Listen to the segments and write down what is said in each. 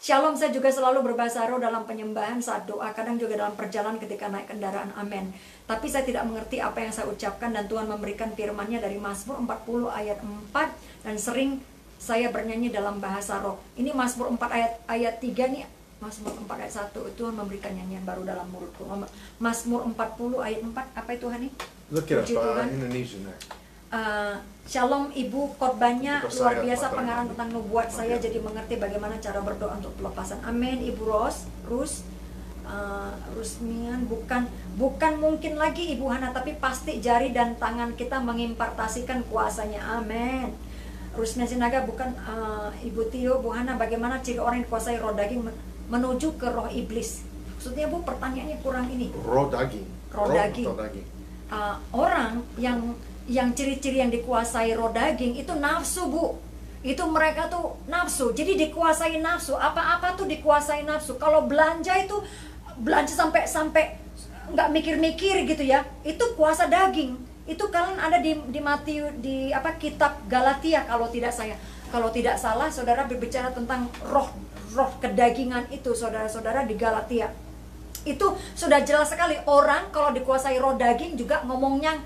Shalom, saya juga selalu berbahasa roh dalam penyembahan saat doa, kadang juga dalam perjalanan ketika naik kendaraan, amin. Tapi saya tidak mengerti apa yang saya ucapkan, dan Tuhan memberikan firman-Nya dari Mazmur 40 ayat 4, dan sering saya bernyanyi dalam bahasa roh. Ini Mazmur 4 ayat 3 nih, Mazmur 4 ayat 1, Tuhan memberikan nyanyian baru dalam mulutku. Mazmur 40 ayat 4, apa itu Hani? Look it Puji up, Tuhan. Indonesian there. Shalom Ibu, khotbahnya Untuk luar saya, biasa, Pak. pengarang tentang nubuat. Saya Oke. jadi mengerti bagaimana cara berdoa untuk pelepasan. Amin. Ibu Rusmian, bukan mungkin lagi Ibu Hana, tapi pasti jari dan tangan kita mengimpartasikan kuasanya. Amin. Rusmian Sinaga, bukan Ibu Tio, Bu Hana, bagaimana ciri orang yang dikuasai roh daging menuju ke roh iblis? Maksudnya Bu, pertanyaannya kurang ini. Raw daging. Roh daging. Atau daging. Orang yang ciri-ciri yang dikuasai roh daging itu nafsu, Bu. Itu mereka tuh nafsu. Jadi dikuasai nafsu. Apa-apa tuh dikuasai nafsu. Kalau belanja itu belanja sampai nggak mikir-mikir gitu ya. Itu kuasa daging. Itu kalian ada di Matius, di kitab Galatia kalau tidak salah, saudara berbicara tentang roh kedagingan itu, saudara-saudara, di Galatia. Itu sudah jelas sekali, orang kalau dikuasai roh daging juga ngomongnya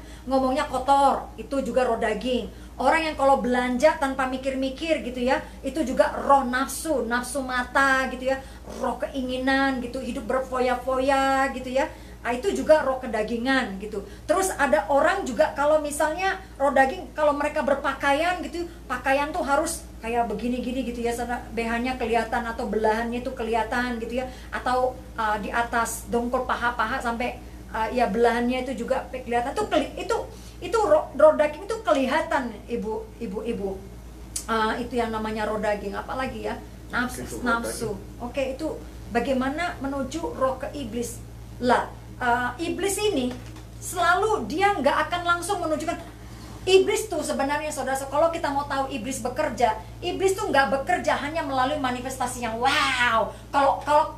kotor, itu juga roh daging. Orang yang kalau belanja tanpa mikir-mikir gitu ya, itu juga roh nafsu mata gitu ya, roh keinginan gitu, hidup berfoya-foya gitu ya. Itu juga roh kedagingan gitu. Terus ada orang juga kalau misalnya roh daging, kalau mereka berpakaian gitu, pakaian tuh harus kayak begini-gini gitu ya, BH-nya kelihatan atau belahannya itu kelihatan gitu ya, atau di atas dongkol paha sampai ya belahannya itu juga kelihatan. Itu roh daging itu kelihatan, ibu. Itu yang namanya roh daging. Apalagi ya, nafsu. Oke, itu bagaimana menuju roh ke iblis lah. Iblis ini selalu dia nggak akan langsung menunjukkan. Iblis tuh sebenarnya, saudara, kalau kita mau tahu iblis bekerja, iblis tuh nggak bekerja hanya melalui manifestasi yang wow.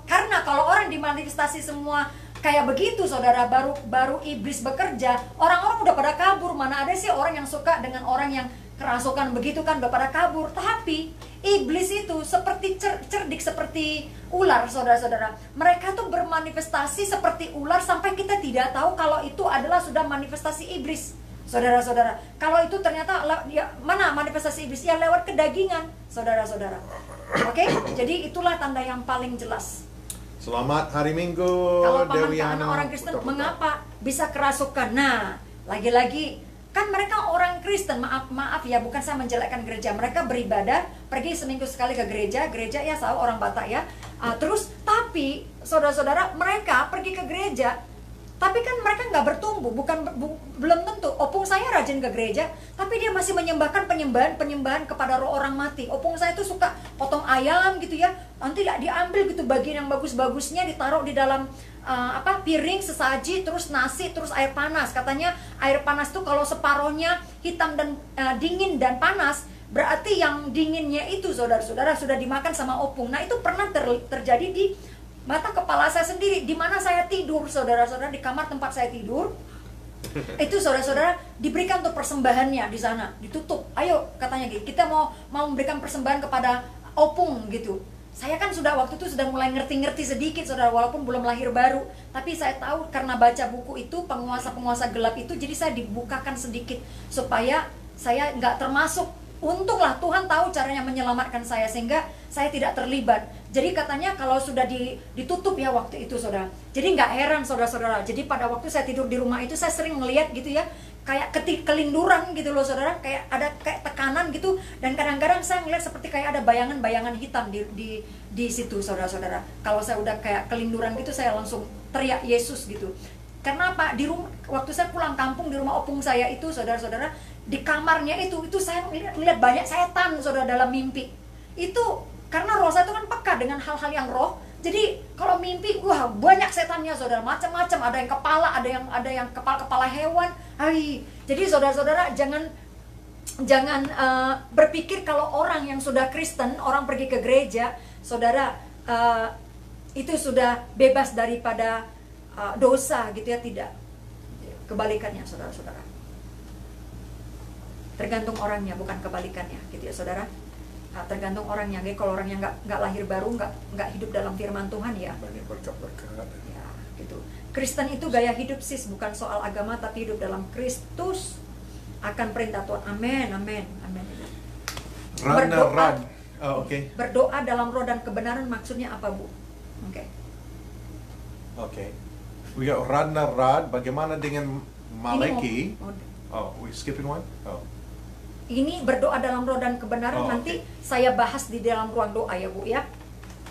Karena kalau orang dimanifestasi semua kayak begitu, saudara, baru iblis bekerja, orang-orang udah pada kabur. Mana ada sih orang yang suka dengan orang yang kerasukan begitu kan, udah pada kabur. Tapi iblis itu seperti cerdik, seperti ular, saudara-saudara. Mereka tuh bermanifestasi seperti ular sampai kita tidak tahu kalau itu adalah sudah manifestasi iblis, saudara-saudara. Kalau itu ternyata ya, mana manifestasi iblis? Ya lewat kedagingan, saudara-saudara. Oke? Jadi itulah tanda yang paling jelas. Selamat hari Minggu, Kalau paman Dewi ke anak Ana. orang Kristen, mengapa bisa kerasukan? Nah, lagi-lagi kan mereka orang Kristen, maaf ya, bukan saya menjelekkan gereja. Mereka beribadah, pergi seminggu sekali ke gereja ya, tahu orang Batak ya. Terus tapi saudara-saudara, mereka pergi ke gereja, tapi kan mereka nggak bertumbuh, belum tentu. Opung saya rajin ke gereja, tapi dia masih menyembahkan penyembahan kepada roh orang mati. Opung saya tuh suka potong ayam gitu ya, nanti diambil gitu bagian yang bagus-bagusnya, ditaruh di dalam piring sesaji, terus nasi, terus air panas. Katanya air panas tuh kalau separohnya hitam dan dingin dan panas, berarti yang dinginnya itu, saudara-saudara, sudah dimakan sama opung. Nah, itu pernah terjadi di mata kepala saya sendiri, di mana saya tidur, saudara-saudara, di kamar tempat saya tidur. Itu saudara-saudara diberikan tuh persembahannya di sana, ditutup. Ayo, katanya gitu, kita mau memberikan persembahan kepada opung gitu. Saya kan waktu itu sudah mulai ngerti-ngerti sedikit, saudara, walaupun belum lahir baru. Tapi saya tahu karena baca buku itu, penguasa-penguasa gelap itu, jadi saya dibukakan sedikit supaya saya nggak termasuk. Untunglah Tuhan tahu caranya menyelamatkan saya sehingga saya tidak terlibat. Jadi katanya kalau sudah ditutup ya waktu itu, saudara. Jadi nggak heran, saudara-saudara. Jadi pada waktu saya tidur di rumah itu, saya sering melihat gitu ya, kayak kelinduran gitu loh, saudara. Kayak ada kayak tekanan gitu. Dan kadang-kadang saya ngeliat seperti kayak ada bayangan-bayangan hitam di situ, saudara-saudara. Kalau saya udah kayak kelinduran gitu, saya langsung teriak Yesus gitu. Karena apa? Di rumah, waktu saya pulang kampung di rumah opung saya itu, saudara-saudara, di kamarnya itu saya melihat banyak setan, saudara, dalam mimpi. Itu karena roh saya itu kan peka dengan hal-hal yang roh. Jadi kalau mimpi, wah, banyak setannya, saudara, macam-macam. Ada yang kepala, ada yang kepala hewan. Jadi saudara-saudara, jangan berpikir kalau orang yang sudah Kristen, orang pergi ke gereja, saudara, itu sudah bebas daripada dosa gitu ya. Tidak, kebalikannya, saudara-saudara. Tergantung orangnya, bukan kebalikannya gitu ya, saudara. tergantung orangnya. Jadi kalau orangnya nggak lahir baru, nggak hidup dalam firman Tuhan ya. Banyak berkat-berkat. Ya, gitu. Kristen itu gaya hidup sis, bukan soal agama tapi hidup dalam Kristus akan perintah Tuhan. Amin, amin, amin. Berdoa, Oke. berdoa dalam roh dan kebenaran maksudnya apa, Bu? Oke. Oke. We got Radna Rad. Bagaimana dengan Maleki? We skipping one? Ini berdoa dalam roh dan kebenaran, nanti saya bahas di dalam ruang doa ya Bu ya.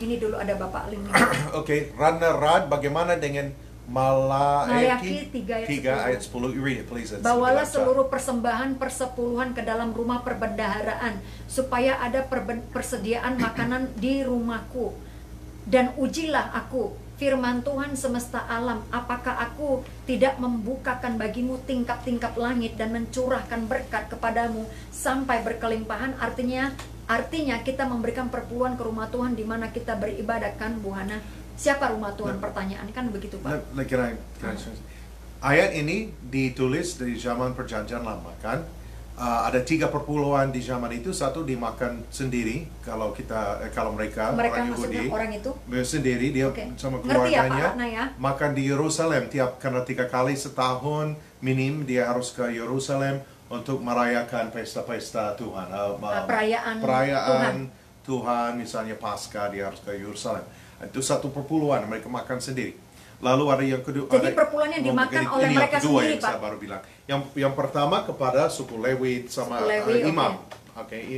Ini dulu ada Bapak Lim. Oke, Radna Rad. Bagaimana dengan Malaeki 3 ayat 10? You read it, please. Bawalah seluruh persembahan persepuluhan ke dalam rumah perbendaharaan, supaya ada persediaan makanan di rumahku. Dan ujilah aku, firman Tuhan semesta alam, apakah aku tidak membukakan bagimu tingkap-tingkap langit dan mencurahkan berkat kepadamu sampai berkelimpahan. Artinya kita memberikan perpuluhan ke rumah Tuhan di mana kita beribadah, kan Bu Hana? Siapa rumah Tuhan? Pertanyaan kan begitu Pak. Ayat ini ditulis dari zaman perjanjian lama, kan? Ada 3 perpuluhan di zaman itu. Satu dimakan sendiri kalau mereka orang Yahudi orang itu sendiri, dia sama keluarganya makan di Yerusalem karena 3 kali setahun minim dia harus ke Yerusalem untuk merayakan pesta-pesta Tuhan, perayaan Tuhan, misalnya Paskah, dia harus ke Yerusalem. Itu 1 perpuluhan mereka makan sendiri. Lalu ada yang kedua. Jadi perpuluhan yang dimakan oleh mereka sendiri, yang saya baru bilang. Yang pertama kepada suku Lewi sama imam.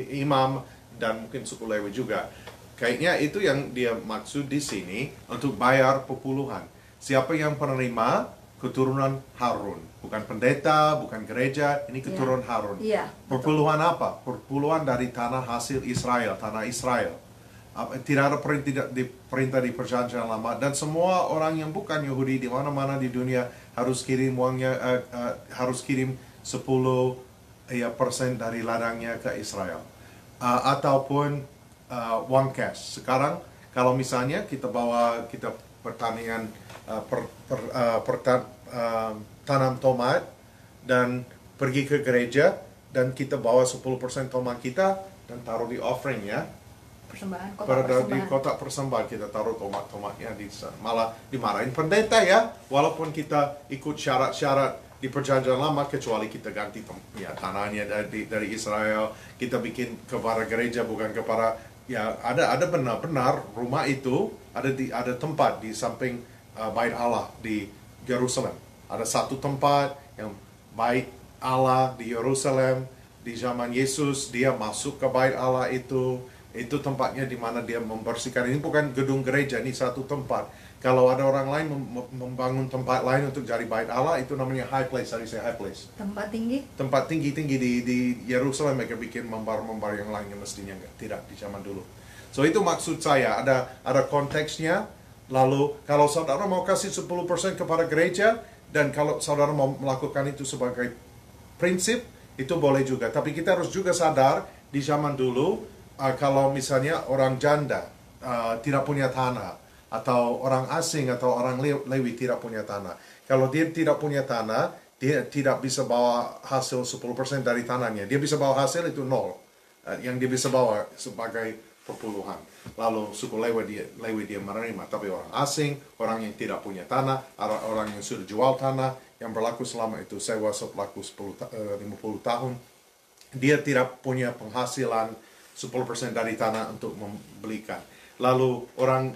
Imam dan mungkin suku Lewi juga. Kayaknya itu yang dia maksud di sini untuk bayar perpuluhan. Siapa yang penerima? Keturunan Harun. Bukan pendeta, bukan gereja, ini keturunan Harun. Perpuluhan apa? Perpuluhan dari tanah hasil Israel, tanah Israel. Tidak ada perintah di perjanjian lama, dan semua orang yang bukan Yahudi di mana-mana di dunia harus kirim uangnya, harus kirim 10% dari ladangnya ke Israel, ataupun uang cash. Sekarang kalau misalnya kita pertanian tanam tomat dan pergi ke gereja dan kita bawa 10% tomat kita dan taruh di offering ya. Di kotak persembahan kita taruh tomat-tomatnya di sana. Malah dimarahin pendeta ya, walaupun kita ikut syarat-syarat di perjanjian lama, kecuali kita ganti tanahnya dari Israel, kita bikin kepada gereja bukan kepada ada benar-benar rumah itu ada tempat di samping bait Allah di Yerusalem. Ada satu tempat yang bait Allah di Yerusalem di zaman Yesus, dia masuk ke bait Allah itu tempatnya di mana dia membersihkan. Ini bukan gedung gereja, ini satu tempat. Kalau ada orang lain membangun tempat lain untuk cari bait Allah, itu namanya high place. Tadi saya high place. Tempat tinggi? Tempat tinggi di Yerusalem. Mereka bikin membar yang lain yang mestinya tidak di zaman dulu. So itu maksud saya, ada konteksnya. Lalu kalau saudara mau kasih 10% kepada gereja, dan kalau saudara mau melakukan itu sebagai prinsip, itu boleh juga. Tapi kita harus juga sadar di zaman dulu, kalau misalnya orang janda tidak punya tanah, atau orang asing atau orang Lewi tidak punya tanah. Kalau dia tidak punya tanah, dia tidak bisa bawa hasil 10% dari tanahnya. Dia bisa bawa hasil itu 0. Yang dia bisa bawa sebagai perpuluhan. Lalu suku Lewi dia menerima. Tapi orang asing, orang yang tidak punya tanah, orang yang sudah jual tanah, yang berlaku selama itu sewa berlaku 50 tahun, dia tidak punya penghasilan 10% dari tanah untuk membelikan. Lalu orang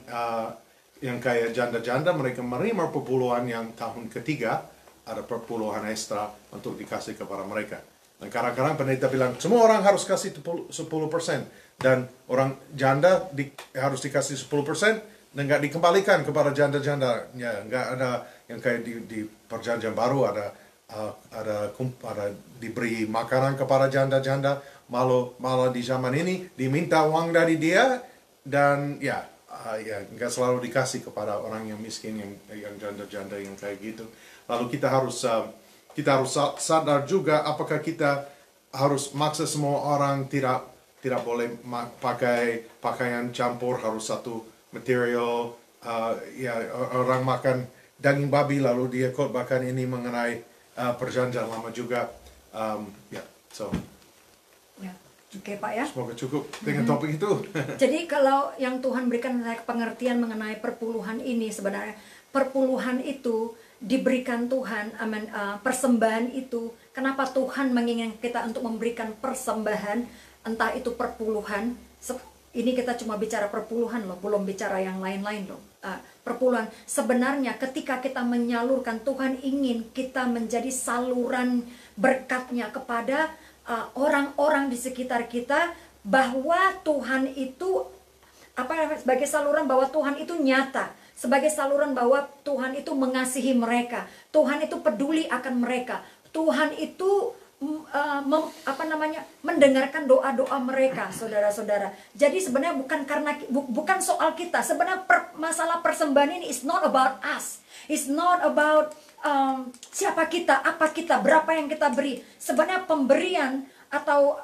yang kayak janda-janda, mereka menerima perpuluhan yang tahun ketiga, ada perpuluhan ekstra untuk dikasih kepada mereka. Dan kadang-kadang pendeta bilang, semua orang harus kasih 10%. Dan orang janda harus dikasih 10%, dan nggak dikembalikan kepada janda-janda. Ya, nggak ada yang kayak di perjanjian baru, ada diberi makanan kepada janda-janda. Malah di zaman ini diminta uang dari dia, dan nggak selalu dikasih kepada orang yang miskin, yang janda-janda yang kayak gitu. Lalu kita harus sadar juga, apakah kita harus maksa semua orang tidak boleh pakai pakaian campur, harus satu material. Orang makan daging babi lalu dia khotbahkan ini mengenai perjanjian lama juga. Oke Pak ya. Semoga cukup dengan topik itu. Jadi kalau yang Tuhan berikan saya pengertian mengenai perpuluhan ini, sebenarnya perpuluhan itu diberikan Tuhan, amin, persembahan itu. Kenapa Tuhan menginginkan kita untuk memberikan persembahan, entah itu perpuluhan. Ini kita cuma bicara perpuluhan loh, belum bicara yang lain-lain loh. Perpuluhan sebenarnya ketika kita menyalurkan, Tuhan ingin kita menjadi saluran berkatnya kepada orang-orang di sekitar kita, bahwa Tuhan itu sebagai saluran bahwa Tuhan itu nyata, sebagai saluran bahwa Tuhan itu mengasihi mereka, Tuhan itu peduli akan mereka, Tuhan itu mendengarkan doa-doa mereka, saudara-saudara. Jadi sebenarnya bukan soal kita. Sebenarnya masalah persembahan ini is not about us, it's not about siapa kita, apa kita, berapa yang kita beri. Sebenarnya pemberian atau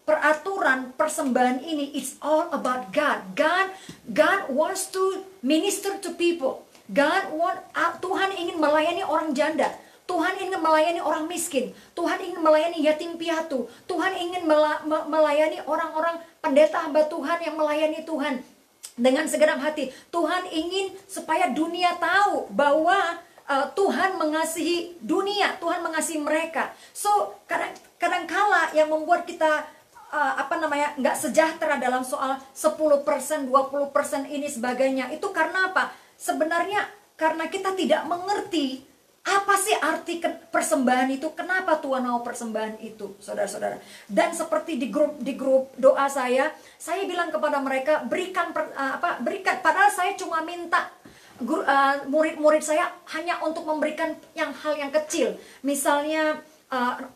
peraturan persembahan ini, it's all about God. God wants to minister to people. Tuhan ingin melayani orang janda. Tuhan ingin melayani orang miskin. Tuhan ingin melayani yatim piatu. Tuhan ingin melayani orang-orang pendeta hamba Tuhan yang melayani Tuhan dengan segenap hati. Tuhan ingin supaya dunia tahu bahwa Tuhan mengasihi dunia, Tuhan mengasihi mereka. So kadang-kala yang membuat kita nggak sejahtera dalam soal 10%, 20% ini sebagainya, itu karena apa? Sebenarnya karena kita tidak mengerti apa sih arti persembahan itu, kenapa Tuhan mau persembahan itu, saudara-saudara. Dan seperti di grup doa saya bilang kepada mereka, berikan, padahal saya cuma minta murid-murid saya hanya untuk memberikan hal yang kecil, misalnya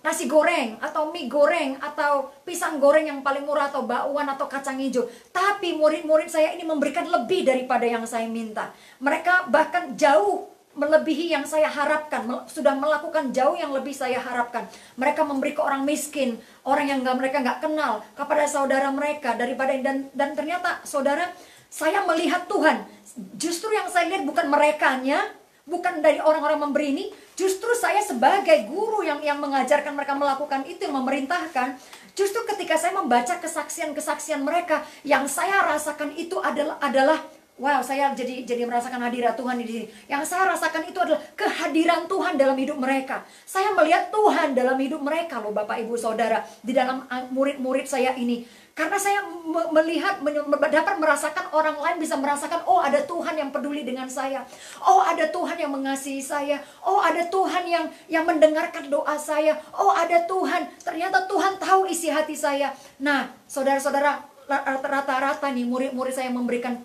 nasi goreng atau mie goreng atau pisang goreng yang paling murah atau bakwan atau kacang hijau. Tapi murid-murid saya ini memberikan lebih daripada yang saya minta. Mereka bahkan jauh melebihi yang saya harapkan, sudah melakukan jauh yang lebih saya harapkan. Mereka memberi ke orang miskin, orang yang mereka nggak kenal, kepada saudara mereka, daripada dan ternyata saudara, saya melihat Tuhan. Justru yang saya lihat bukan merekanya, bukan dari orang-orang memberi ini. Justru saya sebagai guru yang mengajarkan mereka melakukan itu, yang memerintahkan. Justru ketika saya membaca kesaksian-kesaksian mereka, yang saya rasakan itu adalah wow, saya jadi merasakan hadirat Tuhan di sini. Yang saya rasakan itu adalah kehadiran Tuhan dalam hidup mereka. Saya melihat Tuhan dalam hidup mereka loh, Bapak Ibu Saudara, di dalam murid-murid saya ini. Karena saya melihat, dapat merasakan orang lain bisa merasakan, oh ada Tuhan yang peduli dengan saya. Oh ada Tuhan yang mengasihi saya. Oh ada Tuhan yang mendengarkan doa saya. Oh ada Tuhan, ternyata Tuhan tahu isi hati saya. Nah, saudara-saudara, rata-rata nih murid-murid saya memberikan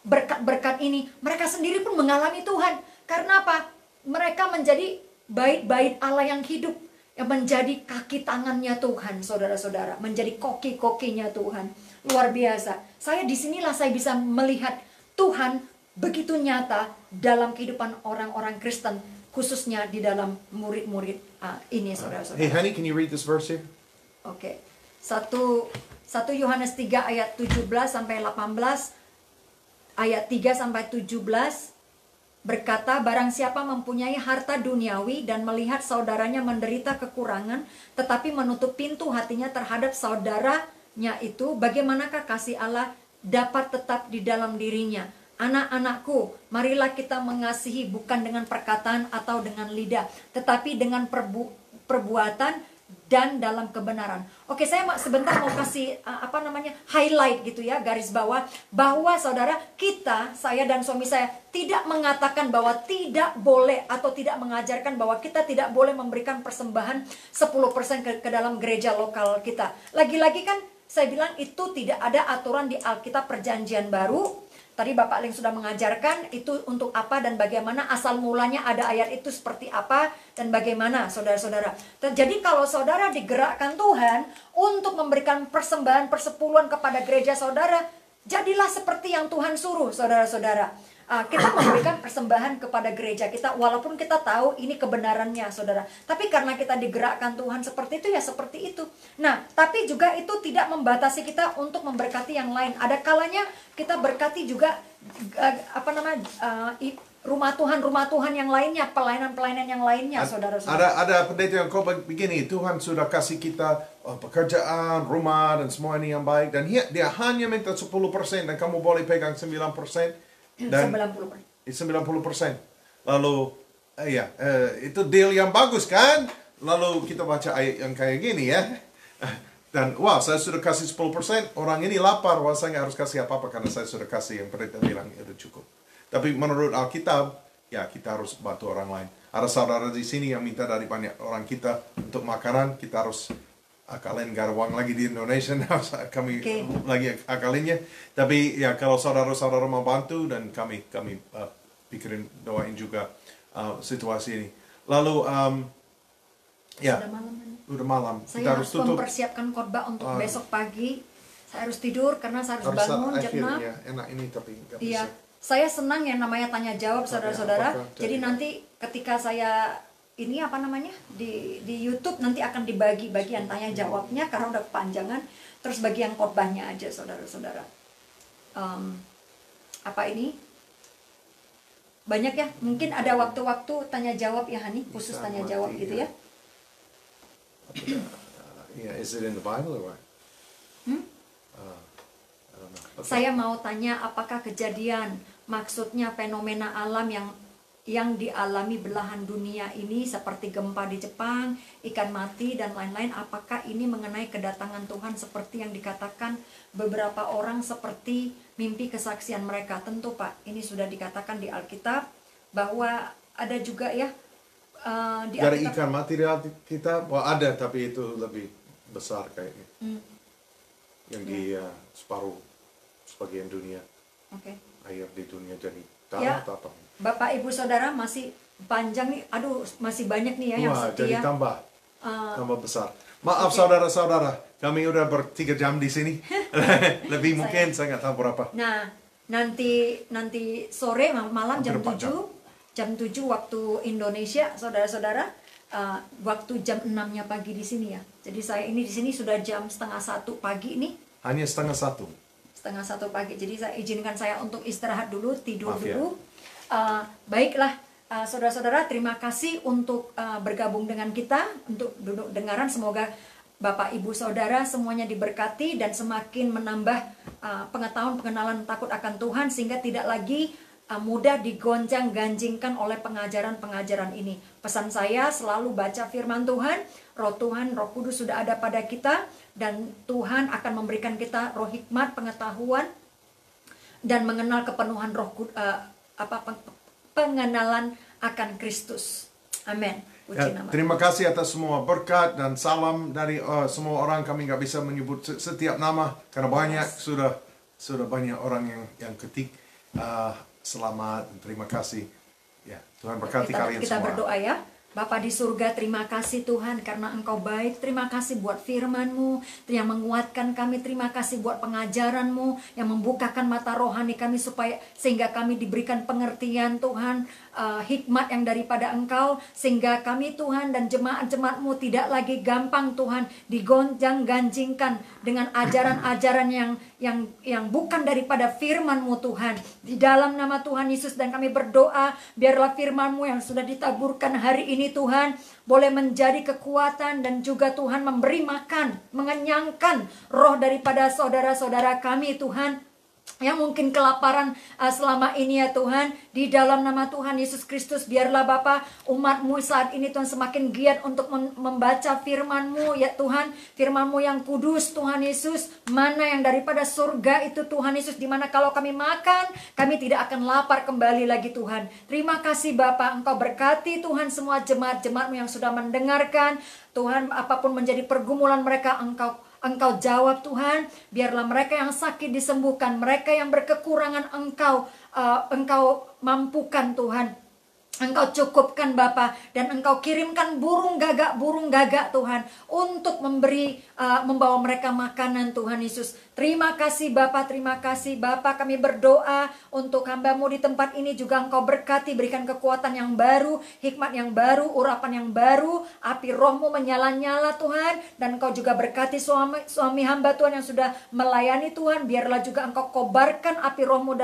berkat-berkat ini, mereka sendiri pun mengalami Tuhan. Karena apa? Mereka menjadi bait-bait Allah yang hidup, yang menjadi kaki tangannya Tuhan, saudara-saudara, menjadi koki-kokinya Tuhan. Luar biasa. Disinilah saya bisa melihat Tuhan begitu nyata dalam kehidupan orang-orang Kristen, khususnya di dalam murid-murid ini, saudara-saudara. Hey honey, can you read this verse here? Oke. 1 Yohanes 3 ayat 17 sampai 18. Ayat 3 sampai 17 berkata, barang siapa mempunyai harta duniawi dan melihat saudaranya menderita kekurangan, tetapi menutup pintu hatinya terhadap saudaranya itu, bagaimanakah kasih Allah dapat tetap di dalam dirinya? Anak-anakku, marilah kita mengasihi bukan dengan perkataan atau dengan lidah, tetapi dengan perbuatan dan dalam kebenaran. Oke, saya sebentar mau kasih highlight gitu ya, garis bawah, bahwa saudara, saya dan suami saya tidak mengatakan bahwa tidak boleh atau tidak mengajarkan bahwa kita tidak boleh memberikan persembahan 10% ke dalam gereja lokal kita. Lagi-lagi kan saya bilang itu tidak ada aturan di Alkitab Perjanjian Baru. Tadi Bapak Ling sudah mengajarkan itu untuk apa dan bagaimana, asal mulanya ada ayat itu seperti apa dan bagaimana, saudara-saudara. Jadi kalau saudara digerakkan Tuhan untuk memberikan persembahan persepuluhan kepada gereja saudara, jadilah seperti yang Tuhan suruh, saudara-saudara. Kita memberikan persembahan kepada gereja kita, walaupun kita tahu ini kebenarannya, saudara. Tapi karena kita digerakkan Tuhan seperti itu, ya seperti itu. Nah, tapi juga itu tidak membatasi kita untuk memberkati yang lain. Ada kalanya kita berkati juga rumah Tuhan yang lainnya, pelayanan-pelayanan yang lainnya, saudara-saudara. Ada pendeta yang khotbah begini, Tuhan sudah kasih kita pekerjaan, rumah, dan semua ini yang baik. Dan dia hanya minta 10% dan kamu boleh pegang 9%. Dan 90%. Lalu, itu deal yang bagus kan? Lalu kita baca ayat yang kayak gini ya. Dan saya sudah kasih 10%, orang ini lapar, saya nggak harus kasih apa-apa karena saya sudah kasih yang pendeta bilang itu cukup. Tapi menurut Alkitab, ya kita harus bantu orang lain. Ada saudara di sini yang minta dari banyak orang kita untuk makanan, kita harus akalin, gak ada uang lagi di Indonesia, kami lagi akalinnya. Tapi ya kalau saudara-saudara mau bantu, dan kami pikirin, doain juga situasi ini. Lalu, udah malam. Saya harus mempersiapkan khotbah untuk besok pagi. Saya harus tidur karena saya harus bangun jam 6. Ya, enak ini tapi nggak bisa. Iya, saya senang yang namanya tanya jawab, saudara-saudara. Jadi nanti ketika saya ini di YouTube nanti akan dibagi bagian tanya jawabnya karena udah kepanjangan. Terus bagian khotbahnya aja, saudara-saudara. Banyak ya, mungkin ada waktu-waktu tanya jawab ya, Hani, khusus tanya jawab gitu ya. Is it in the Bible or what? Saya mau tanya, apakah kejadian, maksudnya fenomena alam yang dialami belahan dunia ini seperti gempa di Jepang, ikan mati dan lain-lain, apakah ini mengenai kedatangan Tuhan seperti yang dikatakan beberapa orang seperti mimpi kesaksian mereka? Tentu Pak, ini sudah dikatakan di Alkitab bahwa ada juga ya di dari Alkitab, ikan mati di Alkitab, ada tapi itu lebih besar kayaknya. Yang di sebagian dunia. Air di dunia jadi tanah atau apa? Bapak Ibu Saudara masih panjang nih, masih banyak nih ya yang setia. Jadi tambah besar. Maaf saudara-saudara, kami udah 3 jam di sini. Lebih mungkin saya nggak tahu berapa. Nah, nanti sore malam jam 7 waktu Indonesia, saudara-saudara, waktu jam 6-nya pagi di sini ya. Jadi saya ini di sini sudah jam 12:30 pagi nih. Hanya 12:30. 12:30 pagi. Jadi izinkan saya untuk istirahat dulu, tidur dulu. Ya. Baiklah, saudara-saudara, terima kasih untuk bergabung dengan kita, untuk duduk dengaran. Semoga Bapak Ibu Saudara semuanya diberkati dan semakin menambah pengetahuan, pengenalan, takut akan Tuhan, sehingga tidak lagi mudah digoncang-ganjingkan oleh pengajaran-pengajaran ini. Pesan saya selalu baca firman Tuhan. Roh Tuhan, Roh Kudus sudah ada pada kita, dan Tuhan akan memberikan kita roh hikmat, pengetahuan, dan mengenal kepenuhan pengenalan akan Kristus. Amin. Terima kasih atas semua berkat dan salam dari semua orang. Kami nggak bisa menyebut setiap nama karena banyak sudah banyak orang yang ketik. Selamat, terima kasih. Ya, Tuhan berkati kalian semua. Kita berdoa ya. Bapa di surga, terima kasih Tuhan karena Engkau baik. Terima kasih buat firman-Mu yang menguatkan kami. Terima kasih buat pengajaran-Mu yang membukakan mata rohani kami sehingga kami diberikan pengertian Tuhan, hikmat yang daripada Engkau, sehingga kami Tuhan dan jemaat-jemaat-Mu tidak lagi gampang Tuhan digonjang-ganjingkan dengan ajaran-ajaran yang bukan daripada firman-Mu Tuhan. Di dalam nama Tuhan Yesus, dan kami berdoa biarlah firman-Mu yang sudah ditaburkan hari ini Tuhan boleh menjadi kekuatan, dan juga Tuhan memberi makan, mengenyangkan roh daripada saudara-saudara kami Tuhan yang mungkin kelaparan selama ini ya Tuhan. Di dalam nama Tuhan Yesus Kristus, biarlah Bapa umat-Mu saat ini Tuhan semakin giat untuk membaca firman-Mu ya Tuhan. Firman-Mu yang kudus Tuhan Yesus, mana yang daripada surga itu Tuhan Yesus, dimana kalau kami makan kami tidak akan lapar kembali lagi Tuhan. Terima kasih Bapa, Engkau berkati Tuhan semua jemaat-jemaat-Mu yang sudah mendengarkan Tuhan. Apapun menjadi pergumulan mereka, Engkau jawab Tuhan. Biarlah mereka yang sakit disembuhkan, mereka yang berkekurangan Engkau mampukan Tuhan. Engkau cukupkan Bapa, dan Engkau kirimkan burung gagak Tuhan untuk membawa mereka makanan Tuhan Yesus. Terima kasih Bapa, terima kasih Bapa. Kami berdoa untuk hamba-Mu di tempat ini juga Engkau berkati, berikan kekuatan yang baru, hikmat yang baru, urapan yang baru, api Roh-Mu menyala-nyala Tuhan. Dan Engkau juga berkati suami hamba Tuhan yang sudah melayani Tuhan. Biarlah juga Engkau kobarkan api Roh-Mu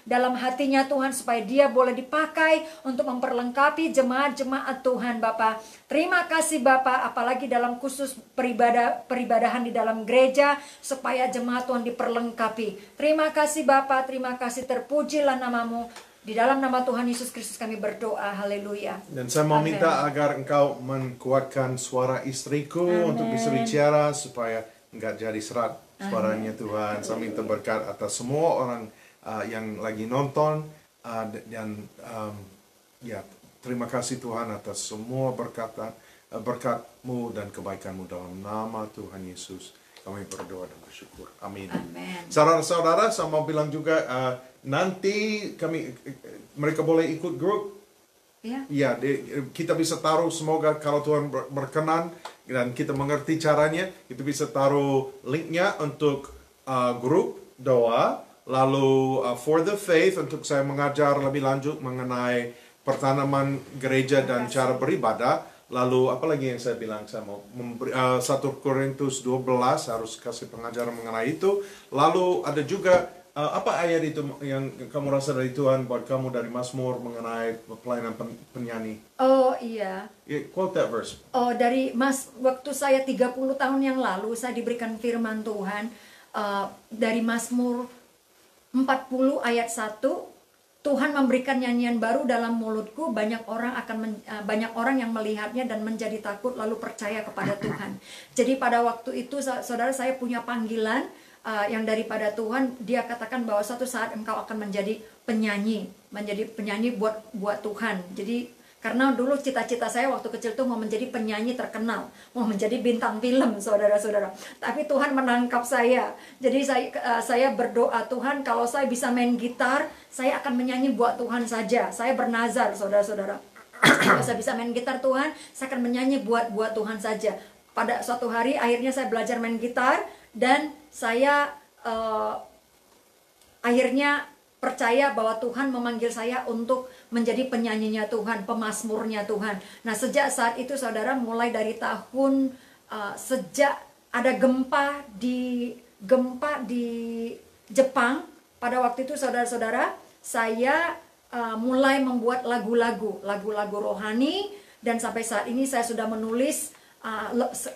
dalam hatinya Tuhan, supaya dia boleh dipakai untuk memperlengkapi jemaat-jemaat Tuhan Bapa. Terima kasih Bapa, apalagi dalam khusus peribadahan di dalam gereja, supaya jemaat Tuhan diperlengkapi. Terima kasih Bapa, terima kasih, terpujilah nama-Mu. Di dalam nama Tuhan Yesus Kristus kami berdoa, haleluya. Dan saya mau Amen. minta agar engkau menguatkan suara istriku Amen. untuk bisa bicara supaya enggak jadi serat suaranya Tuhan. Saya minta berkat atas semua orang yang lagi nonton dan ya, terima kasih Tuhan atas semua berkat-Mu dan kebaikan-Mu dalam nama Tuhan Yesus. Kami berdoa dan bersyukur. Amin. Amen. Saudara-saudara, saya mau bilang juga nanti mereka boleh ikut grup. Ya. Ya, kita bisa taruh, semoga kalau Tuhan berkenan dan kita mengerti caranya, kita bisa taruh linknya untuk grup doa. Lalu for the faith, untuk saya mengajar lebih lanjut mengenai pertanaman gereja dan cara beribadah. Lalu apalagi yang saya bilang, saya mau memberi 1 Korintus 12 harus kasih pengajaran mengenai itu. Lalu ada juga apa ayat itu yang kamu rasa dari Tuhan buat kamu dari Mazmur mengenai pelayanan penyanyi? Oh iya. Quote that verse. Oh, waktu saya 30 tahun yang lalu saya diberikan firman Tuhan dari Mazmur 40 ayat 1. Tuhan memberikan nyanyian baru dalam mulutku, banyak orang yang melihatnya dan menjadi takut lalu percaya kepada Tuhan. Jadi pada waktu itu saudara, saya punya panggilan yang daripada Tuhan. Dia katakan bahwa suatu saat engkau akan menjadi penyanyi buat Tuhan. Jadi karena dulu cita-cita saya waktu kecil tuh mau menjadi penyanyi terkenal, mau menjadi bintang film, saudara-saudara. Tapi Tuhan menangkap saya. Jadi saya berdoa, Tuhan kalau saya bisa main gitar, saya akan menyanyi buat Tuhan saja. Saya bernazar, saudara-saudara. Kalau saya bisa main gitar Tuhan, saya akan menyanyi buat Tuhan saja. Pada suatu hari akhirnya saya belajar main gitar dan saya akhirnya percaya bahwa Tuhan memanggil saya untuk menjadi penyanyinya Tuhan, pemazmurnya Tuhan. Nah, sejak saat itu saudara, mulai dari tahun sejak ada gempa di Jepang, pada waktu itu saudara-saudara, saya mulai membuat lagu-lagu rohani, dan sampai saat ini saya sudah menulis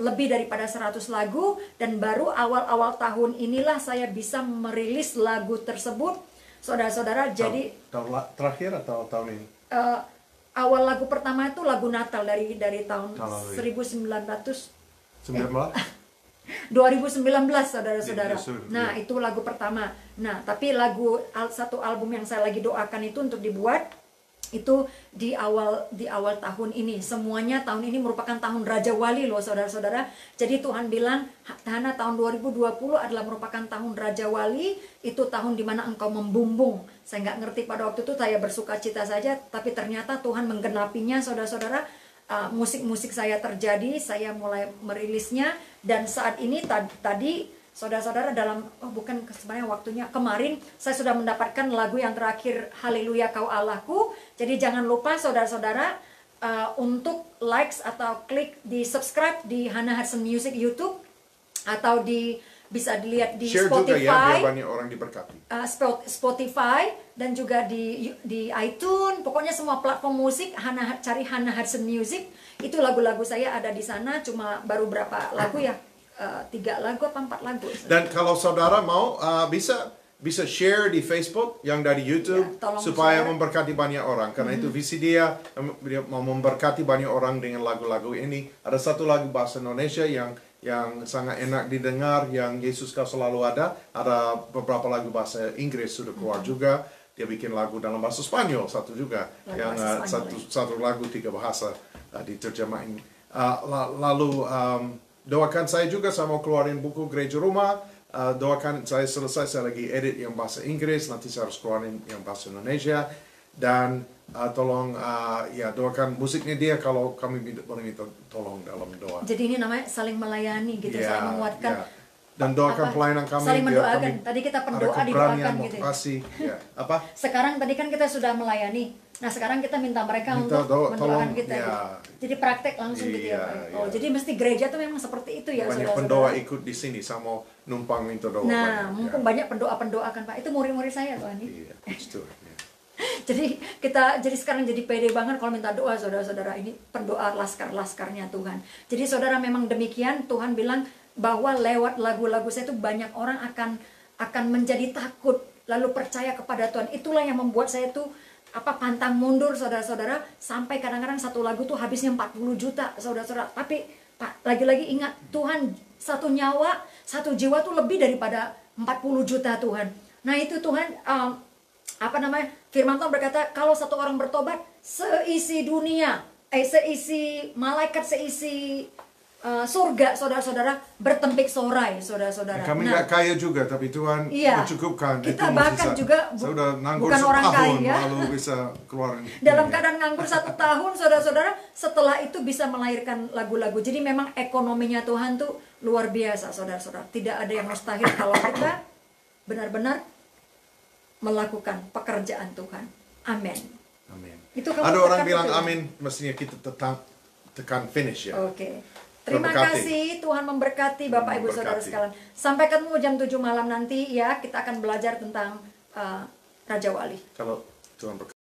lebih daripada 100 lagu, dan baru awal-awal tahun inilah saya bisa merilis lagu tersebut. Saudara-saudara, jadi tahun terakhir atau tahun ini? Awal lagu pertama itu lagu Natal dari tahun 2019, saudara-saudara. Nah, itu lagu pertama. Nah, tapi satu album yang saya lagi doakan itu untuk dibuat itu di awal tahun ini. Semuanya tahun ini merupakan tahun Raja Wali loh, saudara-saudara. Jadi Tuhan bilang, Hana, tahun 2020 adalah merupakan tahun Raja Wali. Itu tahun dimana engkau membumbung. Saya nggak ngerti pada waktu itu, saya bersuka cita saja, tapi ternyata Tuhan menggenapinya, saudara-saudara. Musik-musik saya terjadi, saya mulai merilisnya, dan saat ini tadi saudara-saudara bukan sebenarnya waktunya, kemarin saya sudah mendapatkan lagu yang terakhir, Haleluya Kau Allahku. Jadi jangan lupa saudara-saudara untuk likes atau klik di subscribe di Hana Hudson Music YouTube, atau bisa dilihat di share Spotify juga ya, biar banyak orang diberkati. Spotify dan juga di iTunes, pokoknya semua platform musik. Cari Hana Hudson Music, itu lagu-lagu saya ada di sana. Cuma baru berapa lagu ya, 3 lagu apa 4 lagu. Dan kalau saudara mau bisa share di Facebook yang dari YouTube ya, supaya memberkati banyak orang, karena itu visi dia mau memberkati banyak orang dengan lagu-lagu ini. Ada satu lagu bahasa Indonesia yang sangat enak didengar, yang Yesus Kau Selalu Ada. Ada beberapa lagu bahasa Inggris sudah keluar juga. Dia bikin lagu dalam bahasa Spanyol satu juga, yang satu lagu 3 bahasa diterjemahin. Lalu doakan saya juga, saya mau keluarin buku Gereja Rumah. Doakan saya selesai, saya lagi edit yang bahasa Inggris, nanti saya harus keluarin yang bahasa Indonesia. Dan tolong doakan musiknya dia, kalau kami boleh minta tolong dalam doa. Jadi ini namanya saling melayani gitu, saling menguatkan. Dan doakan pelayanan kami. Saling biar mendoakan. kami Tadi kita ada pendoa keberanian, didoakan gitu. Ya. motivasi. Ya. Apa? Sekarang tadi kan kita sudah melayani. Nah sekarang kita minta mereka Minta untuk mendoakan tolong, kita. ya. Gitu. Jadi praktek langsung gitu ya. Iya, Pak. Oh iya. jadi mesti gereja tuh memang seperti itu ya Banyak saudara-saudara. pendoa ikut di sini sama numpang minta doa. Nah banyak, mumpung banyak pendoa-pendoa kan Pak. Itu murid-murid saya Tuhan. Iya, betul. Ya. Jadi sekarang jadi pede banget kalau minta doa saudara-saudara, ini pendoa laskar-laskarnya Tuhan. Jadi saudara memang demikian, Tuhan bilang bahwa lewat lagu-lagu saya itu banyak orang akan menjadi takut lalu percaya kepada Tuhan. Itulah yang membuat saya tuh pantang mundur saudara-saudara, sampai kadang-kadang satu lagu tuh habisnya 40 juta saudara-saudara. Tapi Pak, lagi-lagi ingat Tuhan, satu nyawa, satu jiwa tuh lebih daripada 40 juta Tuhan. Nah itu Tuhan firman Tuhan berkata, kalau satu orang bertobat, seisi dunia, seisi malaikat, seisi surga, saudara-saudara, bertempik sorai, saudara-saudara. Kami nggak kaya juga, tapi Tuhan iya, mencukupkan. kita bahkan juga saya udah nganggur bukan orang setahun, kaya. lalu bisa keluarin. Dalam keadaan nganggur 1 tahun, saudara-saudara, setelah itu bisa melahirkan lagu-lagu. Jadi memang ekonominya Tuhan tuh luar biasa, saudara-saudara. Tidak ada yang mustahil kalau kita benar-benar melakukan pekerjaan Tuhan. Amin. Amin. Itu kamu Ada orang tekan bilang betul. amin, mestinya kita tekan finish ya. Oke. Terima Berberkati. kasih, Tuhan memberkati Bapak Ibu Saudara Memberkati. sekalian. Sampai ketemu jam 7 malam nanti ya, kita akan belajar tentang Raja Wali. Kalau Tuhan berkati.